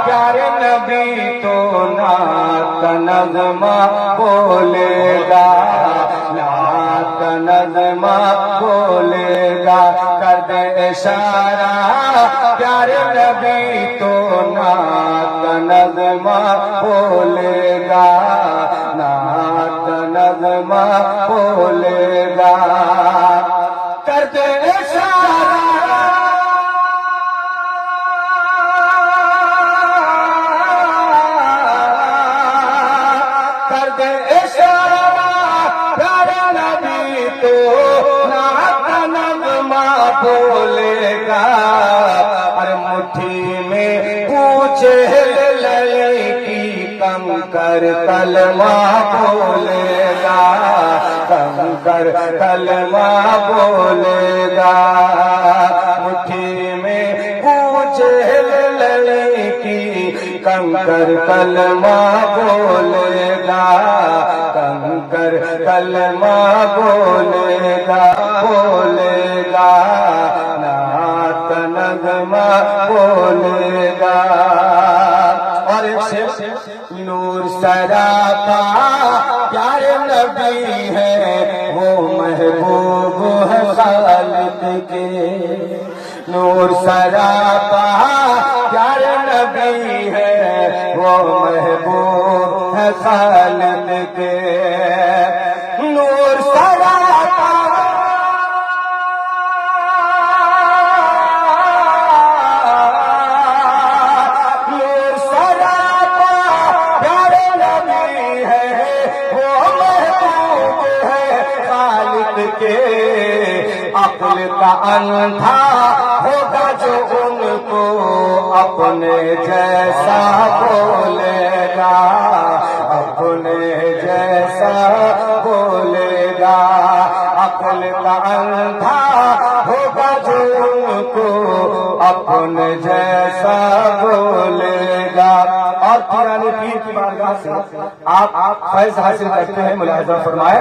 پیارے نبی تو نعت کا نغمہ بولے گا، نعت کا نغمہ بولے گا، کر دے اشارہ پیارے نبی تو نعت کا نغمہ بولے گا، نعت کا نغمہ بولے گا، کر دے اشارہ بولے گا، اور مٹھی میں پوچھے لڑکی کنکر کلمہ بولے گا، کنکر کلمہ بولے گا، مٹھی میں پوچھے لڑکی کنکر کلمہ بولے گا، کنکر کلمہ بولے گا، بولے گا، نعت کا نغمہ بولے گا۔ اور ایک شعر، نور سراپا پیارے نبی ہے، وہ محبوب ہے خالق کے، نور سراپا پیارے نبی ہے، وہ محبوب ہے خالق کے، نور سراپا عقل کا اندھا ہوگا جو ان کو اپنے جیسا بولے گا، اپنے جیسا بولے گا، عقل کا اندھا ہوگا جو ان کو اپنے جیسا بولے گا۔ اور قرآن پیر کی بارگاہ سے آپ فیض حاصل کرتے ہیں، ملاحظہ فرمائے،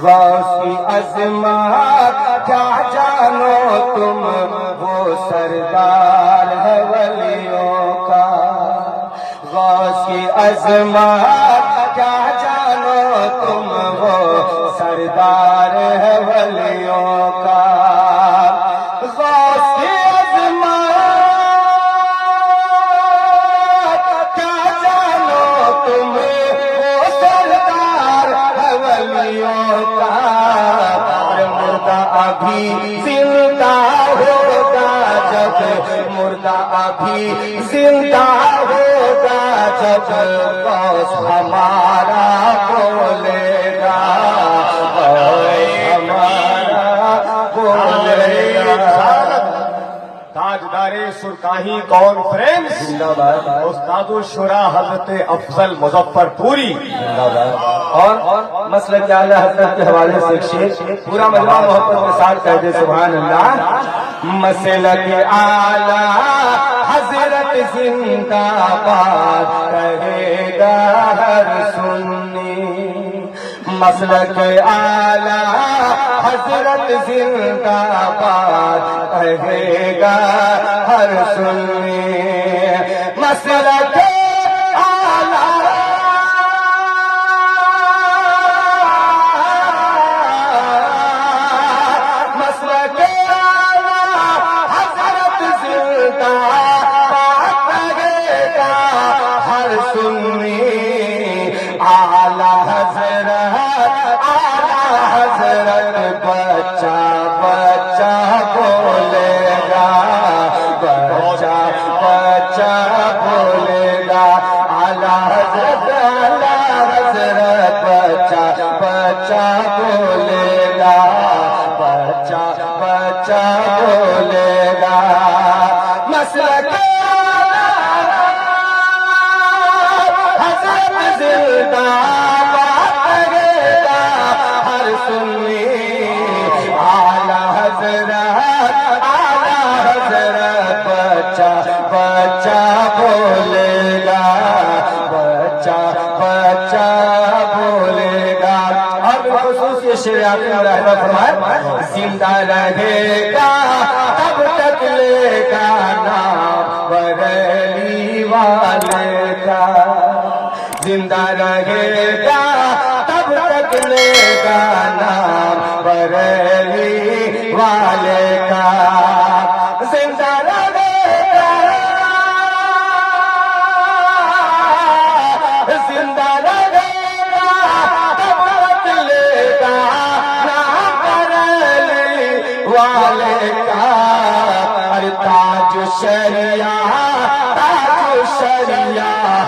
غوث کی عظمت کیا جانو تم، وہ سردار ہے ولیوں کا، غوث کی عظمت کیا جانو تم، وہ سردار ہے ولیوں کا، غوث کی ابھی زندہ ہوگا جب، مردہ ابھی زندہ ہوگا جب، غوث ہمارا بولے گا، ہمارا بولے گا۔ تاجدار سرکاہی کانفرنس زندہ باد، استاد الشورا حضرت افضل مظفر پوری زندہ باد۔ اور مسلک اعلی حضرت کے حوالے سے ایک شعر پورا مجمع محبت کے ساتھ کہہ دے سبحان اللہ۔ مسلک اعلی حضرت زندہ باد کہے گا ہر سنی، مسلک اعلی حضرت زندہ باد کہے گا ہر سنی، مسلک بچہ بچہ بولے گا، بچہ بچہ بولے گا، اعلیٰ حضرت بچہ بچہ بولے گا، بچہ بچہ بولے گا، مسلک حضرت زندہ بچہ بولے گا، بچہ بچہ بولے گا۔ اور خصوص یہ شعر آپ نے ملاحظہ فرمایا، زندہ رہے گا تب تک لے گا نام بریلی والے کا زندہ رہے گا تب تک لے گا نام بریلی والے کا زندہ رہے گا زندہ رہے گا تب تک لے گا نام بریلی والے کا تاج شریعہ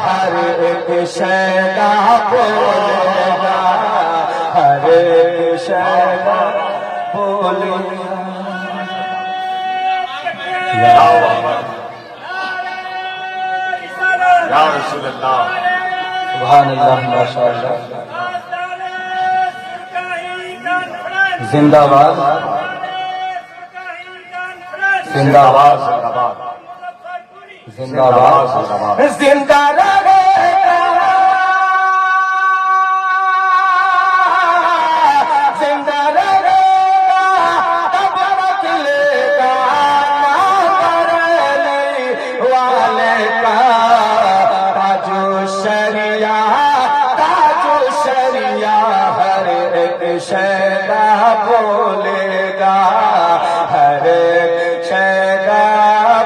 ہر ایک شیدا بولے گا ہر ایک شیدا بولے گا یا رسول اللہ سبحان اللہ ماشاء اللہ زندہ باد زندہ باد زندہ باد زندہ رہے گا زندہ رہے گا تب تک لے گا نام بریلی والے کا تاج شریعہ ہر ایک شیدا بولے گا ہر ایک شیدا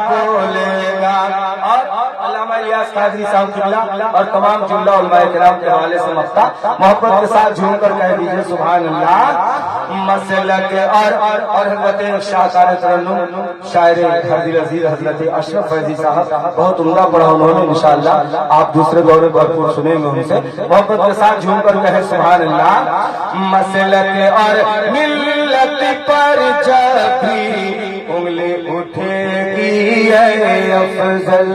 بولے گا اور علامہ الیاس قادری صاحب قبلہ اور تمام جملہ علماء کرام کے حوالے سے مفتہ محبت کے ساتھ جھوم کر کہہ دیجئے سبحان اللہ مسلک اور حضرت شاہکار ترنم شاعر حرد العزیز حضرت اشرف فیضی صاحب بہت عمدہ پڑھا انہوں نے انشاءاللہ آپ دوسرے دورے بھرپور سنیں گے ان سے محبت کے ساتھ جھوم کر کہے سبحان اللہ مسلک اور ملت پر جب بھی انگلی اٹھے گی اے افضل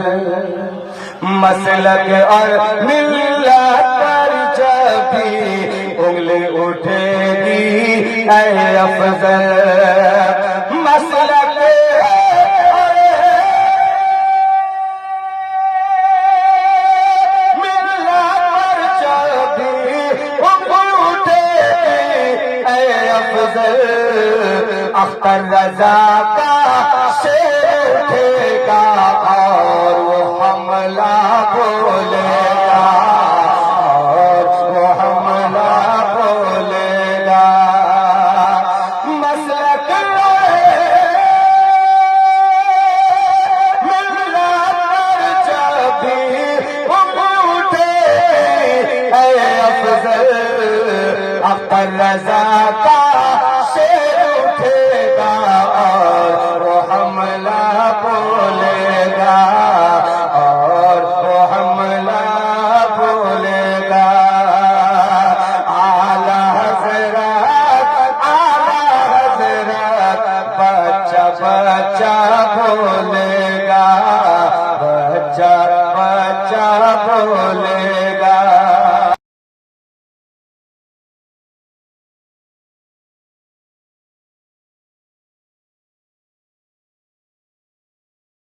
مسلک اور ملت پر جب بھی انگلی اٹھے گی اے افضل مسلک اختر رضا کا شیر اٹھے گا اور وہ حملہ بولے گا اور وہ حملہ بولے گا مسلک ملت پر جب بھی اٹھے اے افضل اختر رضا کا